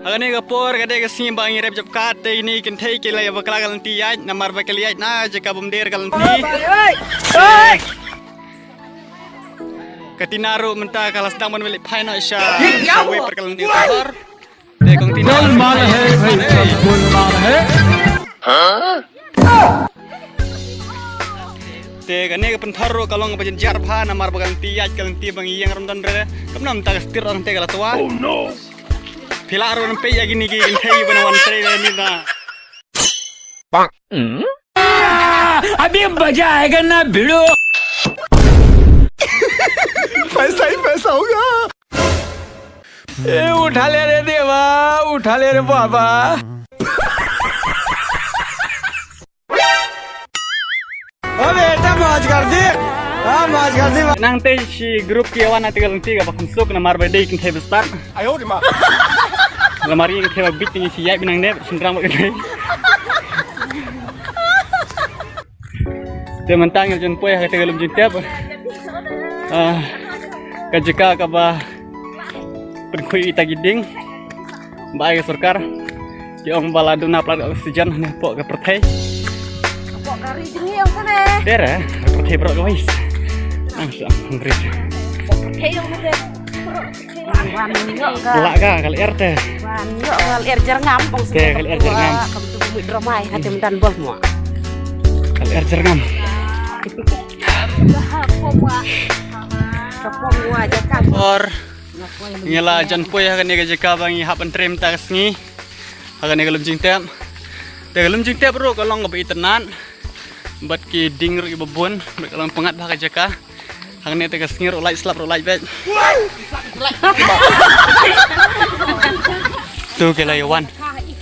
Agane kapor kade kasih bangi rep jab kate ini kentai kelai bakal galanti ay namar bakal ay na jika bumder galanti. Katinaru mentah kalas daman milik final sya sawi pergalanti kapor. Dekong tinaru. Golmaal है भाई सब गोलमाल है Te kane ke pentaro kalau ngapain jar pha namar baganti ay galanti bangi yang ramdan re kamnam ta kastir orang te galatua. Oh no. Pilar orang pe ya gini gini kentai banawan tre ni na. अभी मजा आएगा ना भिड़ो पैसा ही पैसा होगा. ए उठा ले रे देवा उठा ले रे बाबा ओ बेटा मौज कर दी हाँ मौज कर दी Nang te si grup kiawan nanti galanti ga bakal sok namar bade kentai besar. आयो रे माँ Lamari yang kentai bit ni si yai binang ne sindram kentai. Te mentang yang jen poy kata galum jen tiap. Kajika kaba perkui ita giding. Baik sorkar. Yang baladu na plat oksigen ne pok ke pertai. Pok kari jengi yang sana. Dera pertai bro guys. Langsung hungry. Hei yang mana? Wan nyok ka. Lak ka kali RT. Wan nyok kal jerngam pong Oke, kali jerngam. Kamu tu bumi drama hati mendan bol semua. Kali jerngam. Kapong gua aja kan. Or ngela jan poy hagan ga jeka bangi hapan trem tasngi. Hagan ga lumjing tem. Te ga lumjing tem bro kalong ga itenan. Bat ki ding ru ibabun, kalong pengat ba ka jeka. Hagan te ga snir ulai slap ulai bet. Tu ke layawan.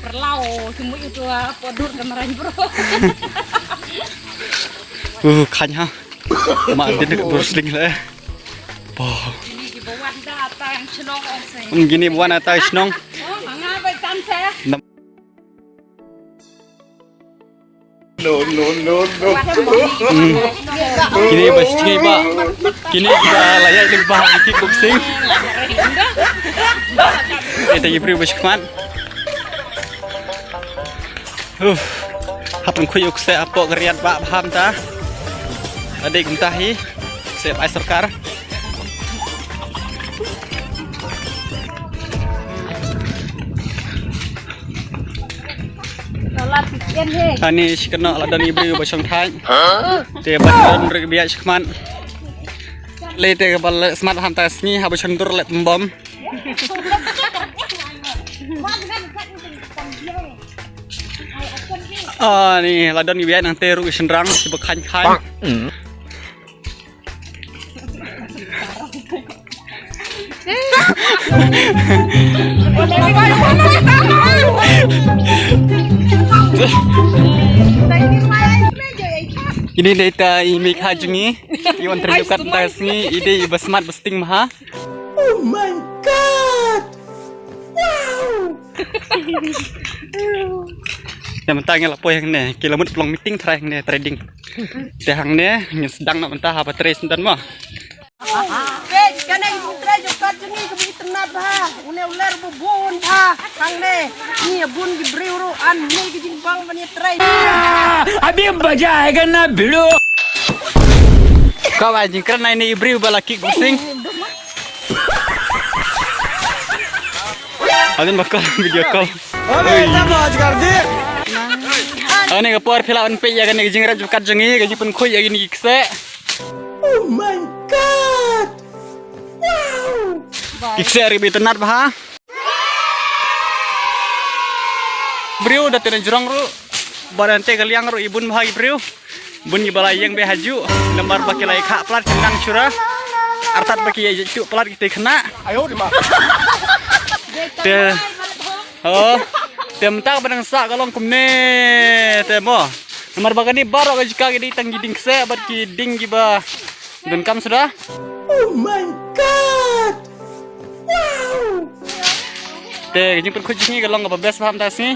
Perlau semua itu podur kemarin bro. Kanya. Mak dia dekat brosling lah. Boh. Ini di bawah datang senong oseng. Gini buan atau senong. Oh, mana baik tan saya. Kini bas kini ba. Kini kita layak di bah kickboxing. Kita ibri bas keman. Hapan kuyuk saya apa keriat pak paham ta? Adik mentahi. Saya ai sorkar. Solat pikiran he. Ani sikena ladan ibri basang thai. Te ban rek biak keman. Le te bal smart hantas ni habu chandur let bom. Ni ladan biak nang te ru sendrang si bekhan khan. Ini data ini kajungi, iwan terjukat tasni, ide basmat besting maha. Oh my god wow Yang mentangnya lah poy yang ne, kilomet pelong meeting try yang ne trading. Tehang ne, yang sedang nak mentah apa trace dan mah. Weh, kana ibutra jokat jengi kebi tenat ha. Une ular bubun ha. Kang ne, ni bun di breuro an ne ke jimbang bani trai. अभी मजा आएगा ना भिड़ो Kau anjing kerana ini ibri bala kickboxing. Adin bakal video call. ओ बेटा मौज कर दी Ini kapor filawan pe ya kan jing raj kat jengi gaji pun khoy ya gini kse. Oh my god wow Kse ribi tenar bah. Brio dah tenan jurang ru. Barante kaliang ru ibun bah brio. Bun gi balai yang be haju lembar baki lai kha plat kendang curah. Artat baki ya cu plat kita kena. आयो रे माँ Te oh tem tak badang sa kalong kumne te mo nomor bagani baro ga jika gi tang giding se bat ki ding gi ba dan kam sudah oh my god wow te gi pun khuji kalong ga bes paham tas ni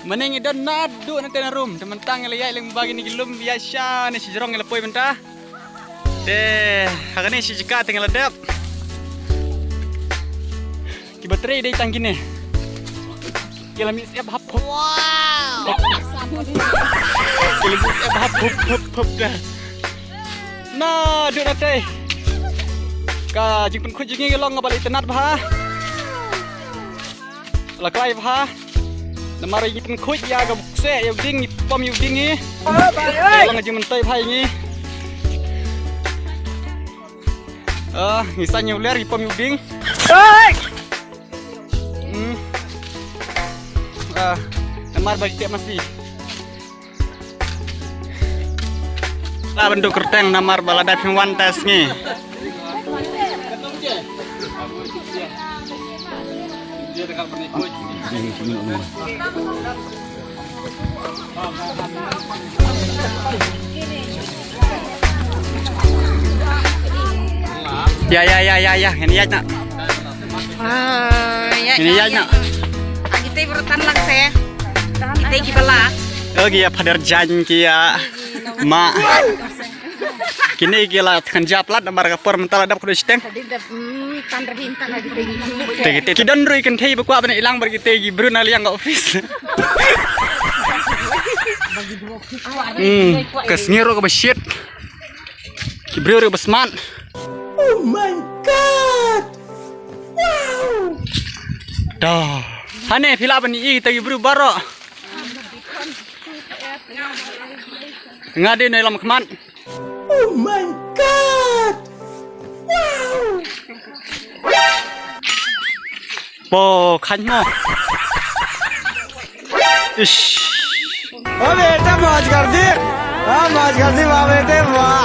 Maning idan nadu nanti na room teman tang layai lang bagi ni gilum biasa ni si jerong ngelapoi benta te hakani si jika tinggal ledap Ki baterai dai tang gini. Kila mi siap hap. Wow. Kila mi siap hap dah. Nah, duk nanti. Ka jing pun khuj jingi long ngabalik tenat bah. Lakai bah. Namara jing pun khuj ya ga bukse ya ding pom yu ding ni. Long jing mentai bhai ni. Misalnya ular di pom yu ding. Namar bagi tiap masih. Lah bentuk kerteng namar balada pingwan tes ni. Ya, ini ya nak. Ini ya nak. Kita berutan lang saya. Kita gibala. Oh dia pada jan kia ma. Kini gila kan japlat namar kapur mental ada kudu steng. Tegi kidan rui kan tei bakwa bana ilang bagi tegi brun ali yang office. Kesngiro ke besit. Kibrio ke besman. Oh my god. Wow. Dah. Hane pila bani i tegi bru baro. Ngade no ilam keman. Oh my god. Wow. Po khanyo. Ish. ओ बेटा मौज कर दी, हाँ मौज कर दी वाह बेटे वाह।